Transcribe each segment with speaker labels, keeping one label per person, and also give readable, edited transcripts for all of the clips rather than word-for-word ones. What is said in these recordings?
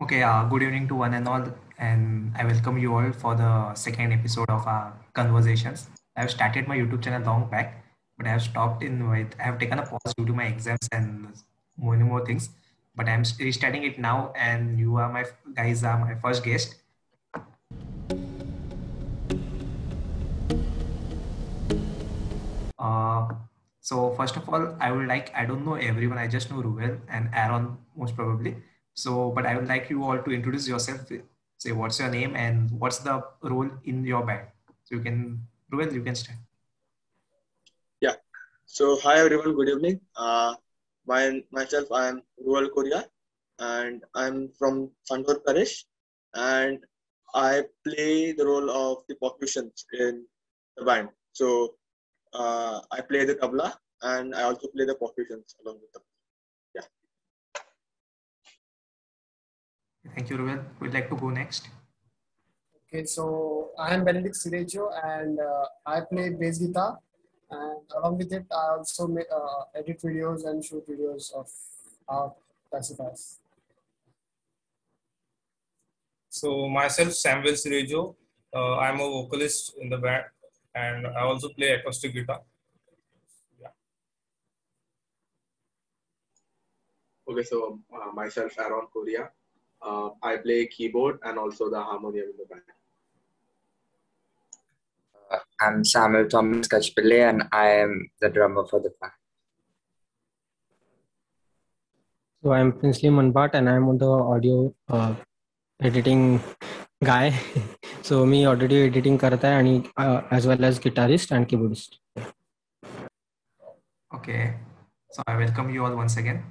Speaker 1: Okay, good evening to one and all, and I welcome you all for the second episode of our conversations. I have started my YouTube channel long back, but I have stopped in with I have taken a pause due to my exams and many more things. But I'm restarting it now, and you are my guys are my first guest. Uh, so first of all, I don't know everyone. I just know Ruel and Aaron most probably. So, but I would like you all to introduce yourself. Say what's your name and what's the role in your band. So you can, Ruel, you can start.
Speaker 2: Yeah. So hi everyone. Good evening. Myself I am Rual Korea, and I'm from Sandur Parish, and I play the role of the percussions in the band. So I play the tabla and I also play the percussions along with them. Yeah.
Speaker 1: Thank you, Ruel. Would like to go next?
Speaker 3: Okay, so I am Benedict Sirejo and I play bass guitar, and along with it, I also edit videos and shoot videos of our classifiers.
Speaker 4: So myself, Samuel Sirejo, I'm a vocalist in the band, and I also play acoustic guitar. Yeah.
Speaker 5: Okay, so myself, Aaron Korea, I play keyboard and also the harmonium in the band.
Speaker 6: I'm Samuel Thomas Kachpille and I am the drummer for the band.
Speaker 7: So I'm Princely Manbat and I'm on the audio editing guy. So me audio editing करता है आणि as well as guitarist and keyboardist.
Speaker 1: Okay, so I welcome you all once again.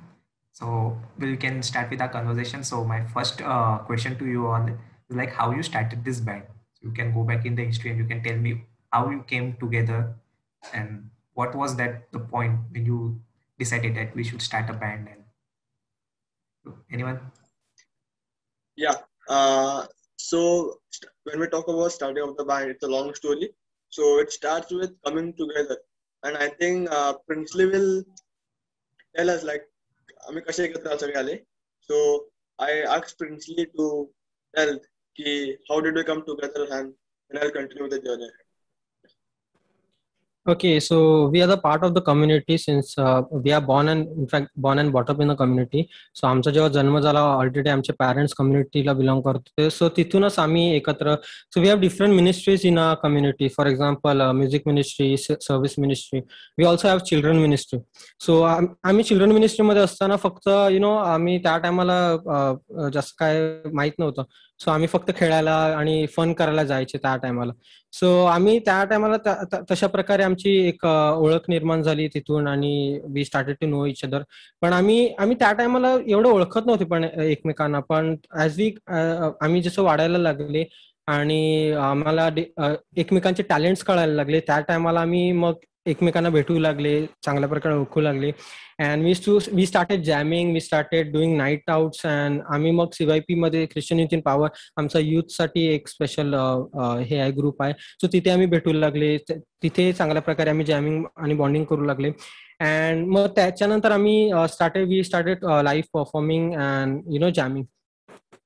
Speaker 1: So we can start with our conversation. So my first question to you all is like how you started this band. So you can go back in the history and you can tell me how you came together and what was that the point when you decided that we should start a band. And anyone?
Speaker 2: Yeah. So when we talk about starting of the band, it's a long story. So it starts with coming together, and I think Princely will tell us like आम्ही कसे एकत्र सगळे आले. So I asked Princely to tell how did we come together, and I'll continue the journey.
Speaker 7: Okay, so we are the part of the community since we are born and brought up in the community. So आमचा जेव्हा जन्म झाला already आमचे parents कम्युनिटीला belong करते. सो तिथूनच आम्ही एकत्र. So we have different ministries in our community. For example, music ministry, service ministry. We also have children ministry. So आम्ही चिल्ड्रन मिनिस्ट्री मध्ये असताना फक्त आम्ही त्या टायमाला जास्त काय माहित नव्हतं. सो आम्ही फक्त खेळायला आणि फन करायला जायचे त्या टायमाला. सो आम्ही त्या टायमाला तशा प्रकारे आमची एक ओळख निर्माण झाली तिथून आणि we started to know each other. पण आम्ही त्या टायमाला एवढं ओळखत नव्हते पण एकमेकांना. पण ऍज वी आम्ही जसं वाढायला लागले आणि आम्हाला एकमेकांचे टॅलेंट्स कळायला लागले त्या टायमाला आम्ही मग एकमेकांना भेटू लागले, चांगल्या प्रकारे ओळखू लागले. And we started jamming, we started doing night outs, and आम्ही मग CYP मध्ये ख्रिश्चन युथ इन पॉवर आमचा युथ साठी एक स्पेशल हे आहे ग्रुप आहे. सो तिथे आम्ही भेटू लागले, तिथे चांगल्या प्रकारे आम्ही जॅमिंग आणि बॉन्डिंग करू लागले. अँड मग त्याच्यानंतर आम्ही we started live performing and jamming.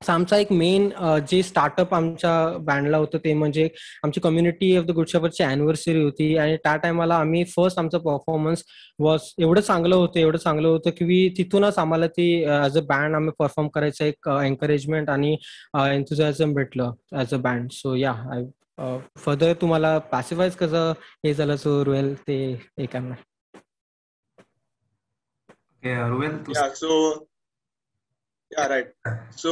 Speaker 7: आमचा एक मेन जे स्टार्टअप आमच्या बँडला होतं ते म्हणजे आमची कम्युनिटी ऑफ द गुड शेपर्डची अॅनिव्हर्सरी होती आणि त्या टायमाला आम्ही फर्स्ट आमचं परफॉर्मन्स वॉज एवढं चांगलं होतं की तिथूनच आम्हाला ती ऍज अ बँड आम्ही परफॉर्म करायचं एक एन्करेजमेंट आणि एन्थुझियाझम भेटलं ऍज अ बँड. सो या फर्दर तुम्हाला पॅसिफाईज कसं हे झालं सो रुएल ते हे करणार.
Speaker 2: Yeah, right. So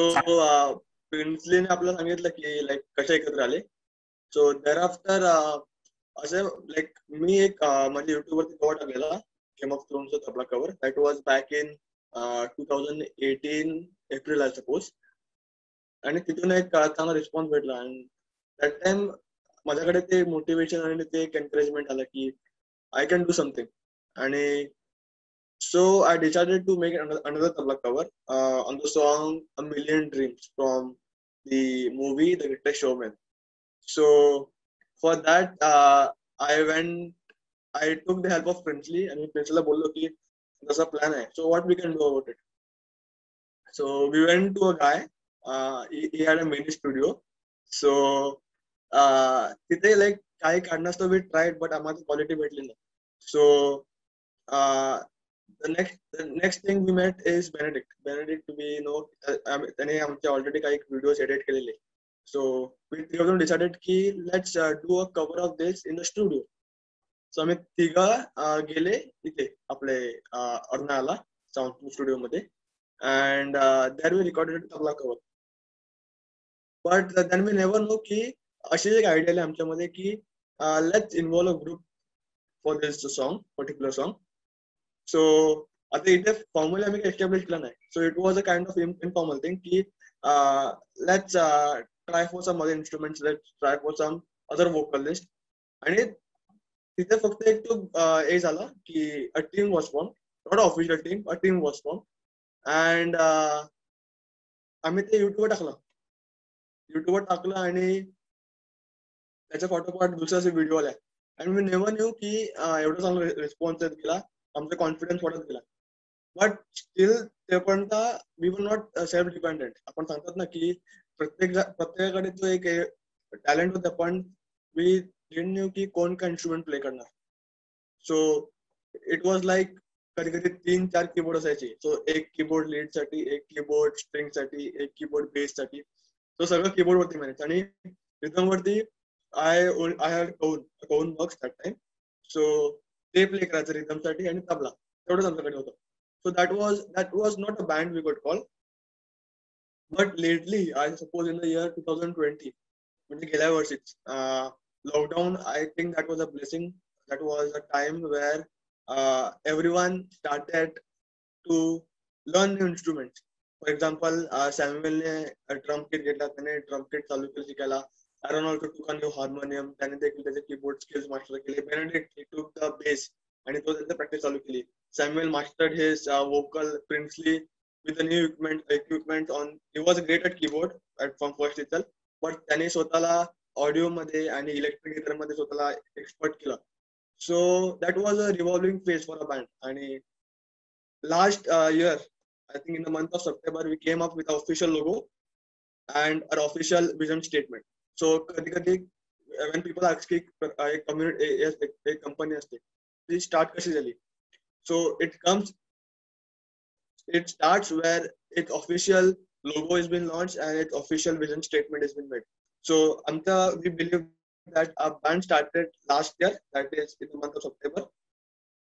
Speaker 2: Princely ने आपल्याला सांगितलं की लाईक कसे एकत्र आले. सो thereafter असं लाईक मी एक म्हणजे युट्यूब वरती कव्हर टाकलेला गेम ऑफ थ्रोन्सचा tabla cover. That was back in 2018 April I suppose. आणि तिथून एक चांगला रिस्पॉन्स भेटला आणि दॅट टाइम माझ्याकडे ते मोटिवेशन आणि ते एक एनकरेजमेंट आलं की आय कॅन डू समथिंग. आणि so I decided to make another tabla cover on the song A Million Dreams from the movie The Greatest Showman. So for that I took the help of Princely and Princely la bollo ki there's a plan hai, so what we can do about it. So we went to a guy he had a mini studio. So तिथे like काही कारणास्तव we tried but आम्हाला quality भेटली नाही. So the next thing we met is Benedict. Benedict, we know त्याने आमचे already काही videos edit केलेले. So we three of them decided की let's do a cover of this in the studio. So आम्ही तिघं गेले इथे आपले अर्नाळ्याला साऊंड स्टुडिओ मध्ये and there we recorded tabla cover. But then we never know की अशी एक आयडिया आली आमच्यामध्ये की let's involve a group for this song, particular song. So आता इथे फॉर्मली आम्ही काही एस्टॅब्लिश केला नाही. So it was a kind of informal thing की let's try for some other instruments, let's try for some other vocalist. आणि तिथे फक्त एक तो हे झाला की a team was formed, not an official team, a team was formed. And आम्ही ते युट्यूबवर टाकलं आणि त्याच्या पाठोपाठ दुसरा व्हिडिओ आला. अँड वी नेव्हर न्यू की एवढा चांगला रिस्पॉन्स गेला, आमचा कॉन्फिडन्स वाढत गेला. बट स्टील तेपर्यंत we were not self dependent. आपण सांगतात ना की प्रत्येकाकडे तो एक टॅलेंट होता, पण वी डिडंट न्यू की कोण का इन्स्ट्रुमेंट प्ले करणार. सो इट वॉज लाईक कधी कधी 3-4 कीबोर्ड असायचे. सो एक कीबोर्ड लीड साठी, एक कीबोर्ड स्ट्रिंग साठी, एक कीबोर्ड बेस साठी. तो सगळं कीबोर्ड वरती मॅनेज. आणि रिदम वरती आय हॅड कौन बॉक्स दॅट टाइम. सो ते प्ले करायचं रिदम साठी आणि तबला, तेवढंच आमच्याकडे होतं. सो that was not a band we could call. But lately, I suppose in the year 2020, म्हणजे गेल्या वर्षीच lockdown, I think that was a blessing. That was a time where everyone started to learn new instruments. For example, Samuel ने drum kit घेतला, त्याने drum kit चालू केलं शिकायला. Aaron also took a new harmonium, त्याने त्याचे keyboard skills master केले. Benedict, he took the bass आणि तो त्याची practice चालू केली. Samuel mastered his vocal Princely with the new equipment on. He was great at keyboard from first itself, but त्याने स्वतःला ऑडिओ मध्ये आणि इलेक्ट्रिक गिटार मध्ये स्वतःला एक्सपर्ट केलं. So that was a revolving phase for a band. And last year, I think in the month of September, we came up with an official logo and our official vision statement. So when people ask a community, a company असते, ती start कशी झाली? So it starts where its official logo has been launched and its official vision statement has been made. So we believe that our band started last year, that is in the month of September.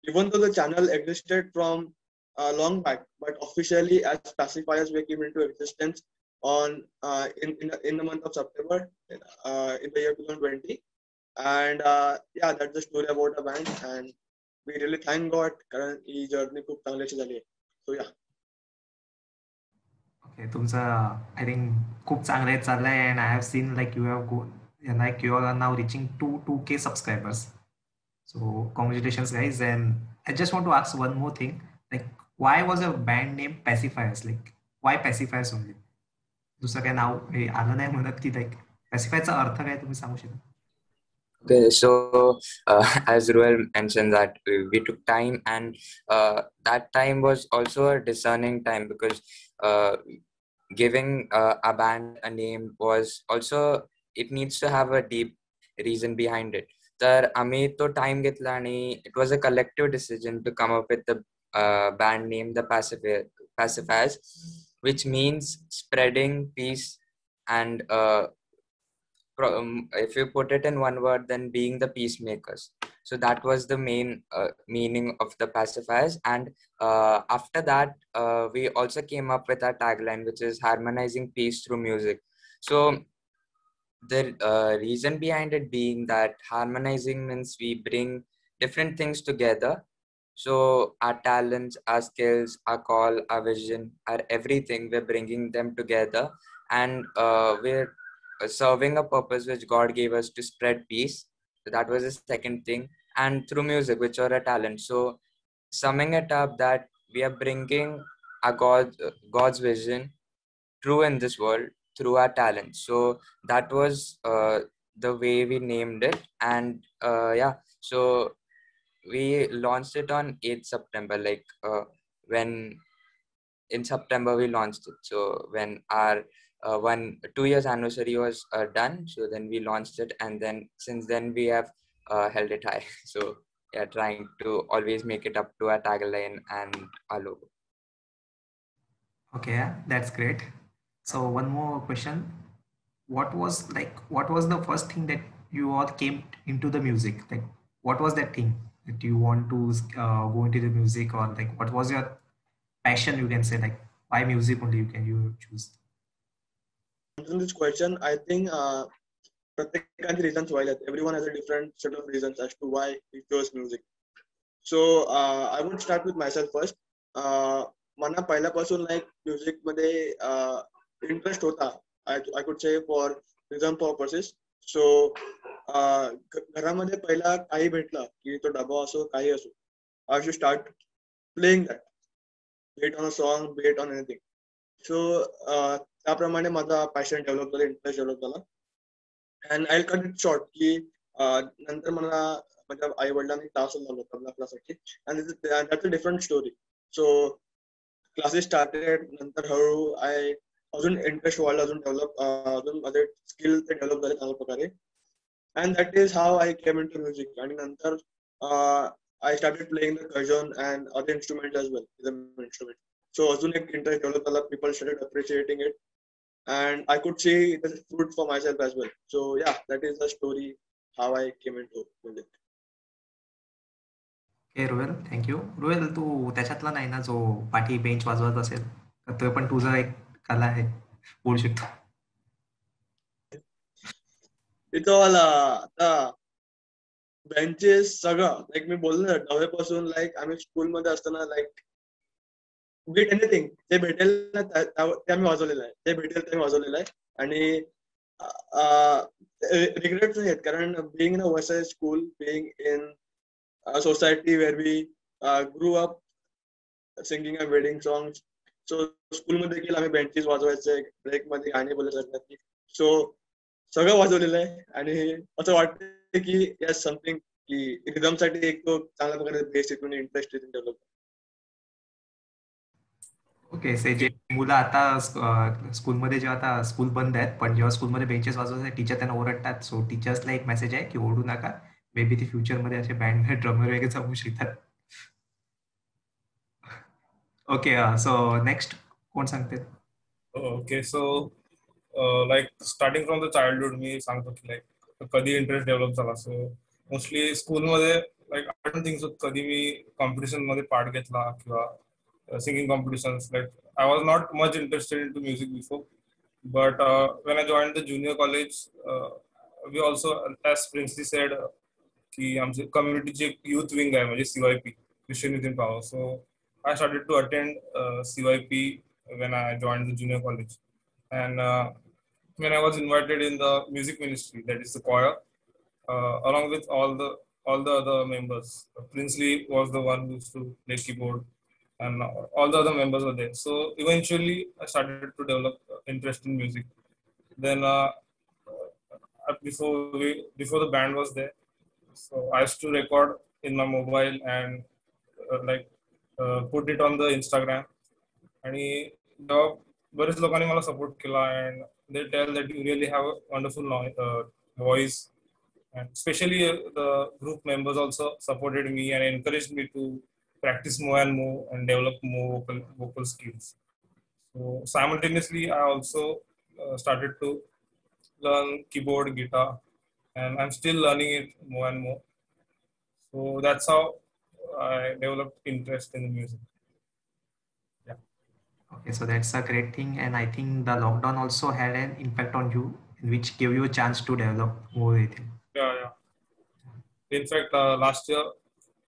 Speaker 2: Even though the channel existed from long back, but officially as Pacifiers we came into existence on in the month of September in the year 2020. And yeah, that's the story about the band, and we really thank God कारण ही journey खूप चांगली अशी झाली आहे. So yeah.
Speaker 1: Okay, तुमचं I think खूप चांगलं चाललंय. And I have seen like you have like you are now reaching 2K subscribers. So congratulations guys. And I just want to ask one more thing, like why was a band named Pacifiers? Like why Pacifiers only? दुसरं काय नाव हे आलं नाही म्हणत की like पॅसिफायचा अर्थ काय तुम्ही सांगू शकता?
Speaker 6: Okay, so as Ruel mentioned that we took time, and that time was also a discerning time because giving a band a name was also, it needs to have a deep reason behind it. तर आम्ही तो time घेतला आणि it was a collective decision to come up with the band name, the Pacifiers, which means spreading peace and if you put it in one word, then being the peacemakers. So that was the main meaning of the Pacifiers. And after that, we also came up with our tagline, which is harmonizing peace through music. So the reason behind it being that harmonizing means we bring different things together. So our talents, our skills, our call, our vision, our everything, we're bringing them together, and we're serving a purpose which God gave us to spread peace. So that was the second thing. And through music, which are a talent. So summing it up, that we are bringing our God's vision true in this world through our talent. So that was the way we named it. And yeah, so we launched it on 8th September, like when in September we launched it. So when our 2 years anniversary was done, so then we launched it, and then since then we have held it high. So yeah, trying to always make it up to our tagline and our logo.
Speaker 1: Okay, yeah, that's great. So one more question. What was the first thing that you all came into the music? Like, what was that thing that you want to go into the music, or like what was your passion? You can say like why music only you choose.
Speaker 2: Answering this question, I think प्रत्येकाचे reasons व्हायला everyone has a different set of reasons as to why he chose music. So I would start with myself first. मला पहिल्यापासून like music मध्ये interest होता. I could say for exam purposes. So घरामध्ये पहिला काही भेटलं की तो डबा असो काही असो, I should start playing that, be it on a song, be it on anything. So त्याप्रमाणे माझा पॅशन डेव्हलप झाला, इंटरेस्ट डेव्हलप झाला. And I cut it short की नंतर मला माझ्या आई वडिलांनी क्लास लावला तबला क्लाससाठी, and that's a different story. So classes started, नंतर हळूहळू अजून इंटरेस्ट वाढला, अजून डेव्हलप, अजून माझे स्किल ते डेव्हलप झाले चांगल्या प्रकारे. And that is how I came in to music. आणि नंतर I started playing the cajon and other instrument as well, instrument. So अजून एक इंटरेस्ट डेव्हलप झाला, people started appreciating it, and I could see the fruit for myself as well. So yeah, that is the story how I came into music.
Speaker 1: Okay Ruel, thank you. Ruel, तू त्याच्यातला नाही ना जो पाठी bench वाजवत असेल, तर तो पण तुझा एक कला आहे, बोलू शकतो.
Speaker 2: इथं मला आता बेंचेस सगळं लाईक मी बोललो ना, दहावीपासून लाईक आम्ही स्कूलमध्ये असताना लाईक बीट एनिथिंग जे भेटेल ना ते आम्ही वाजवलेलं आहे, जे भेटेल ते वाजवलेलं आहे. आणि रिग्रेट नाही आहेत, कारण बिईंग इन अ वर्साइड school, being in society where we grew up singing a wedding songs. So स्कूलमध्ये देखील आम्ही बेंचेस वाजवायचे, ब्रेक मध्ये गाणी बोलत असतात. सो सगळं वाजवलेलं आहे. आणि असं वाटतं की यस समथिंग की रिदम साठी एक तो चांगल्या प्रकारे बेस इथून इंटरेस्ट डेव्हलप.
Speaker 1: ओके, से जे मुलं आता स्कूलमध्ये जेव्हा आता स्कूल बंद आहेत, पण जेव्हा स्कूलमध्ये बेंचेस वाजवतात टीचर त्यांना ओरडतात. सो टीचर्सला एक मेसेज आहे की ओरडू नका, मे बी ते फ्युचरमध्ये असे बँड ड्रमर वगैरे जमू शकतात. ओके, सो नेक्स्ट कोण सांगते?
Speaker 4: Okay, so like starting from the childhood मी सांगतो की like कधी इंटरेस्ट डेव्हलप झाला. सो मोस्टली स्कूलमध्ये like I don't think so कधी मी कॉम्पिटिशन मध्ये पार्ट घेतला किंवा singing competitions. Like I was not much interested in to music before, but when I join the junior college we also as Princely said की आमच्या कम्युनिटीची एक youth wing आहे, म्हणजे CYP, Christian youth in power. So I started to attend CYP when I joined the junior college, and when I was invited in the music ministry, that is the choir, along with all the other members. Princely was the one who used to play keyboard, and all the other members were there. So eventually, I started to develop interest in music. Then before the band was there, so I used to record in my mobile and put it on the Instagram. आणि जेव्हा बरेच लोकांनी मला support केला, and they tell that you really have a wonderful voice, and specially the group members also supported me and encourage me to practice more and more and develop more vocal skills. So simultaneously, I also started to learn keyboard, guitar, and I'm still learning it more and more. So that's how I developed interest in the music.
Speaker 1: Okay, so that's a great thing, and I think the lockdown also had an impact on you, which gave you a chance to develop more, I think.
Speaker 4: Yeah. In fact, last year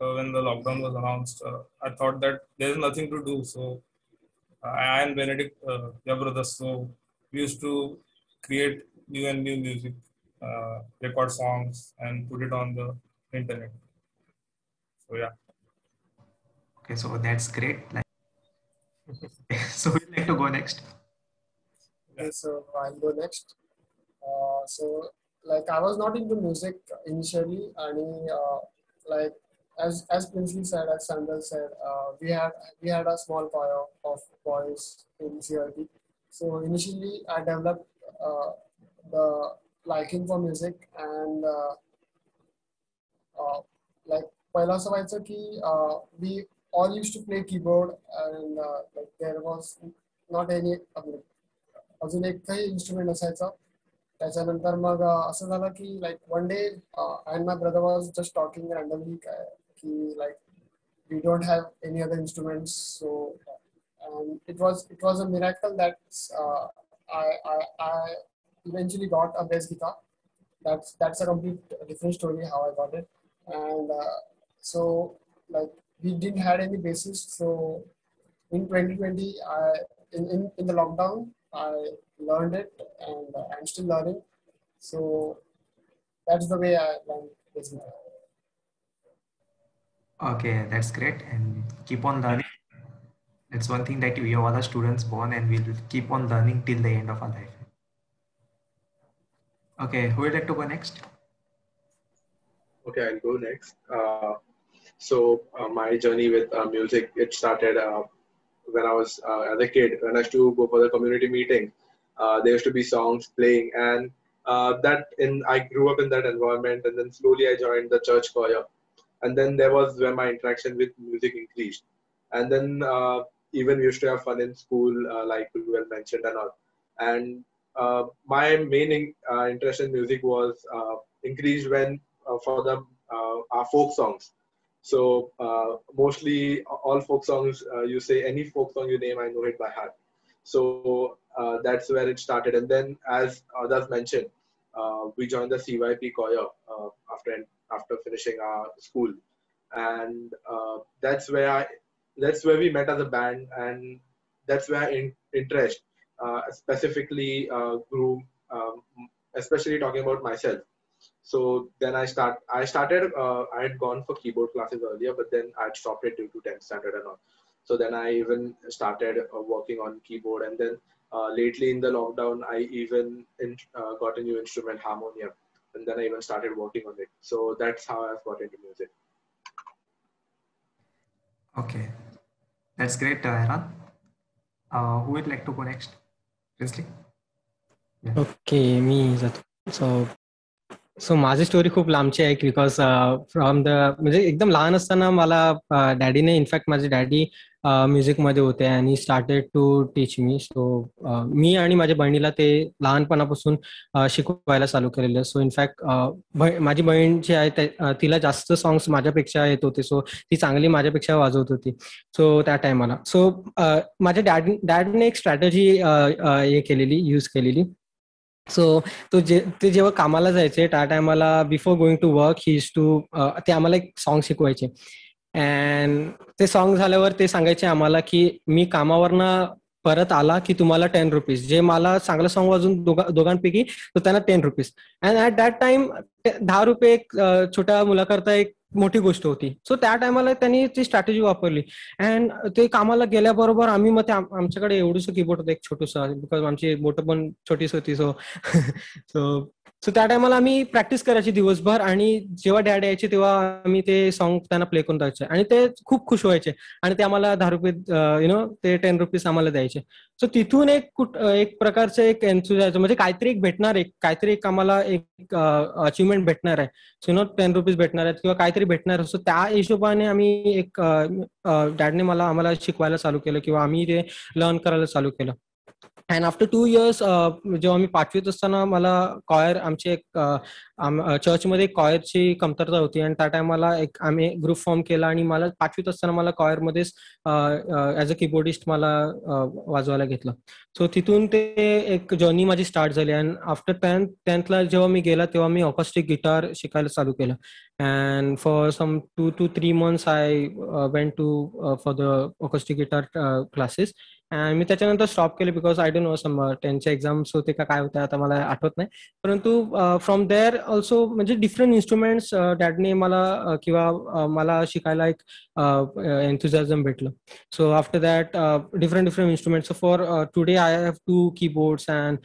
Speaker 4: when the lockdown was announced, I thought that there's nothing to do. So I and Benedict, your brothers, so we used to create new music, record songs, and put it on the internet. So yeah.
Speaker 1: Okay, so that's great. So we'd like to go next.
Speaker 3: Okay, so I'll go next. So like I was not into music initially, and like as Princely said, as Sandal said, we had a small choir of boys in CRT. So initially, I developed the liking for music, and like पहिलं असं व्हायचं की we all used to play keyboard, and like there was not any अजून एकही instrument नसायचा. त्याच्यानंतर मग असं झालं की like one day and my brother was just talking randomly की like we don't have any other instruments, so and it was a miracle that I eventually got a bass guitar. That's a complete different story how I got it. And so like we didn't had any basis, so in 2020 in the lockdown I learned it, and I'm still learning. So that's the way I learned bass guitar.
Speaker 1: Okay, that's great, and keep on learning. That's one thing that we are all the students born, and we'll keep on learning till the end of our life. Okay, who would like to go next?
Speaker 5: Okay, I'll go next. My journey with music, it started when I was as a kid. When I used to go for the community meeting, there used to be songs playing, and I grew up in that environment, and then slowly I joined the church choir, and then there was where my interaction with music increased, and then even we used to have fun in school, like we well mentioned and all, and my main interest in music was increased when for the our folk songs. So mostly all folk songs, you say any folk song you name, I know it by heart. So that's where it started. And then, as others mentioned, we joined the CYP choir after finishing our school, and that's where we met as a band, and that's where interest specifically grew. Especially talking about myself. So then I started. I had gone for keyboard classes earlier, but then I had stopped it due to 10th standard and all. So then I even started working on keyboard, and then lately in the lockdown, I even got a new instrument, harmonium, and then I even started working on it. So that's how I've got into music.
Speaker 1: Okay, that's great, Aaron. Who would like to go next? Princely? Yeah.
Speaker 7: Okay, me जातो. सो माझी story खूप लांबची आहे because from the म्हणजे एकदम लहान असताना मला डॅडीने in fact माझे डॅडी म्युझिकमध्ये होते आणि स्टार्टेड टू टीच मी. सो मी आणि माझ्या बहिणीला ते लहानपणापासून शिकवायला चालू केलेलं. सो इनफॅक्ट माझी बहीण जी आहे तिला जास्त सॉंग्स माझ्यापेक्षा येत होते. सो ती चांगली माझ्यापेक्षा वाजवत होती सो त्या टायमाला. सो माझ्या डॅडने एक स्ट्रॅटेजी हे केलेली यूज केलेली. सो ते जेव्हा कामाला जायचे त्या टायमाला before going to work he is to ते आम्हाला एक सॉन्ग शिकवायचे. अँड ते सॉन्ग झाल्यावर ते सांगायचे आम्हाला की मी कामावरनं परत आला की तुम्हाला 10 रुपीज. जे मला चांगलं सॉन्ग वाजून दोघांपैकी तर त्यांना 10 rupees. And at that time 10 रुपये एक छोट्या मुलाकरता एक मोठी गोष्ट होती. सो त्या टायमाला त्यांनी ती स्ट्रॅटेजी वापरली. अँड ते कामाला गेल्याबरोबर आम्ही मग आमच्याकडे एवढंसं कीबोर्ड होतं एक छोटंसं बिकॉज आमची बोटं पण छोटीच होती. सो सो त्या टायमाला आम्ही प्रॅक्टिस करायची दिवसभर आणि जेव्हा डॅड यायचे तेव्हा आम्ही ते सॉन्ग त्यांना प्ले करून द्यायचे आणि ते खूप खुश व्हायचे आणि ते आम्हाला 10 रुपये ते 10 रुपीज आम्हाला द्यायचे. सो तिथून एक प्रकारचं एक एन्थुझियाझम म्हणजे काहीतरी एक भेटणार, काहीतरी एक आम्हाला एक अचिव्हमेंट भेटणार आहे. सो 10 रुपीज भेटणार आहेत किंवा काहीतरी भेटणार. सो त्या हिशोबाने आम्ही एक डॅडने आम्हाला शिकवायला चालू केलं किंवा आम्ही ते लर्न करायला चालू केलं. अँड आफ्टर 2 इयर्स जेव्हा मी 5वीत असताना मला कॉयर आमची एक चर्चमध्ये एक कॉयरची कमतरता होती आणि त्या टायमाला एक आम्ही ग्रुप फॉर्म केला आणि मला 5वीत असताना मला कॉयरमध्येच ॲज अ कीबोर्डिस्ट मला वाजवायला घेतलं. सो तिथून ते एक जर्नी माझी स्टार्ट झाली. अँड आफ्टर 10thला जेव्हा मी गेला तेव्हा मी ऑकॉस्टिक गिटार शिकायला चालू केलं. And for some 2 to 3 months I went to for the acoustic guitar classes. मी त्याच्यानंतर स्टॉप केले because I don't know some त्यांचे एक्झाम्स होते का काय होते आता मला आठवत नाही. परंतु फ्रॉम देअर ऑल्सो म्हणजे डिफरंट इन्स्ट्रुमेंट्स डॅडने मला किंवा मला शिकायला एक एन्थुझियाझम भेटलं. So after that, different instruments. So for today, I have 2 keyboards and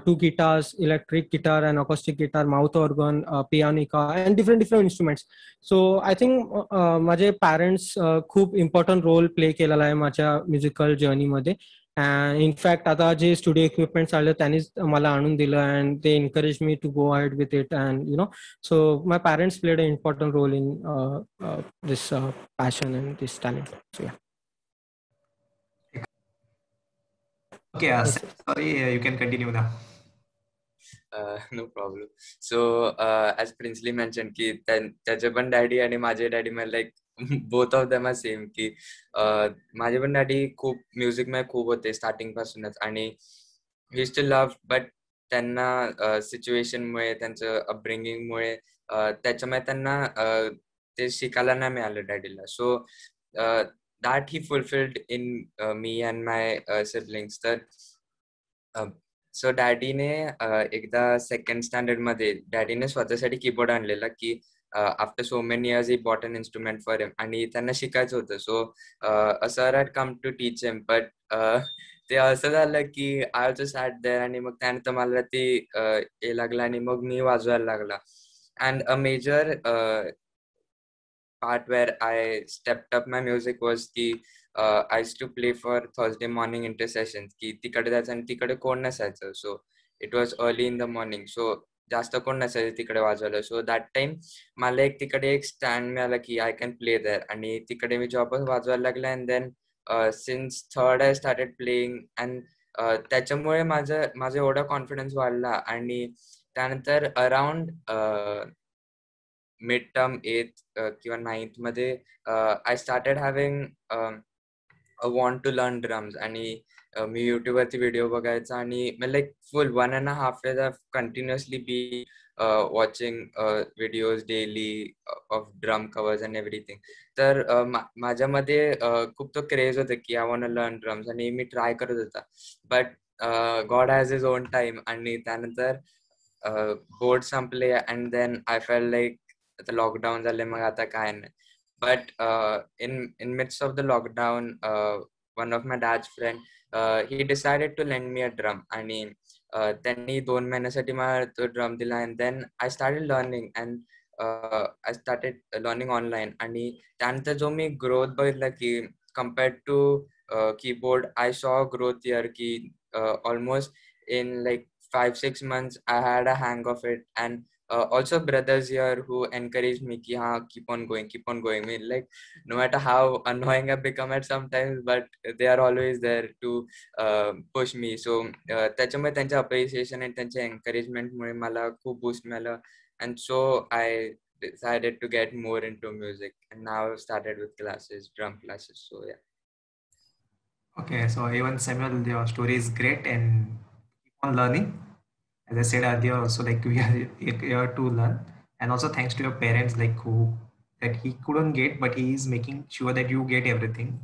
Speaker 7: 2 guitars, electric guitar and acoustic guitar, mouth organ, pianica, and different instruments. So I think माझे parents खूप important role play केलेला आहे माझ्या musical journey मध्ये. And in fact, आता जे studio equipments आले त्यांनीच मला आणून दिलं and they encouraged me to go ahead with it. And so my parents played an important role in this passion and this talent. So yeah.
Speaker 1: Okay, sorry, you can continue now.
Speaker 6: No problem. So as Princely mentioned की त्याचे पण daddy आणि माझे daddy मला like both of them are same की माझे पण daddy खूप म्युझिक मध्ये खूप होते स्टार्टिंग पासूनच आणि यूज टू लव्ह बट त्यांना सिच्युएशनमुळे त्यांचं अपब्रिंगिंगमुळे त्याच्यामुळे त्यांना ते शिकायला नाही मिळालं डॅडीला. So that he fulfilled in me and my siblings. तर सो डॅडीने एकदा सेकंड स्टँडर्ड मध्ये डॅडीने स्वतःसाठी कीबोर्ड आणलेला की after so many years he bought an instrument for him आणि त्यांना शिकायचं होतं. So a sir had come to teach him but ते असं झालं की आय ऑल्सो सॅट देअर आणि मग त्यानंतर मला ते हे लागलं आणि मग मी वाजवायला लागला. And a major part where I stepped up my music was की I used to play for Thursday morning intercessions की तिकडे जायचं आणि तिकडे कोण नसायचं. So it was early in the morning. So जास्त कोण नसायचं तिकडे वाजवायला. सो दॅट टाइम मला तिकडे एक स्टँड मिळाला की आय कॅन प्ले देअर आणि तिकडे मी जॉबच वाजवायला लागला. And then since third I started playing and त्याच्यामुळे माझा एवढा कॉन्फिडन्स वाढला. आणि त्यानंतर अराउंड मिड टर्म 8th किंवा 9th मध्ये I started having a want to learn drums आणि मी युट्यूबवरती व्हिडिओ बघायचा आणि like full 1.5 years continuously be watching videos daily of drum covers and everything. तर माझ्यामध्ये खूप तो क्रेज होता की I want to learn drums आणि मी ट्राय करत होता. But God has his own time आणि त्यानंतर बोर्ड संपले and then I fell like आता लॉकडाऊन झाले मग आता काय नाही. But in midst of the lockdown, one of my dad's friend, he decided to lend me a drum आणि त्यांनी 2 महिन्यासाठी मला तो ड्रम दिला. And then I started learning and I started learning online. आणि त्यानंतर जो मी ग्रोथ बघितला की compared to keyboard I saw growth here की almost in like 5-6 months I had a hang of it. And also brothers here who encouraged me ki keep on going. I mean, like no matter how annoying I've become at sometimes, but they are always there to push me. So त्याच्यामुळे त्यांच्या appreciation and त्यांच्या encouragement मुळे मला खूप boost मिळालं. And so I decided to get more into music and now I've started with classes, drum classes. So yeah.
Speaker 1: Okay, so even Samuel, your story is great and keep on learning. As I said earlier, also like we are here to learn, and also thanks to your parents, like who that he couldn't get, but he is making sure that you get everything.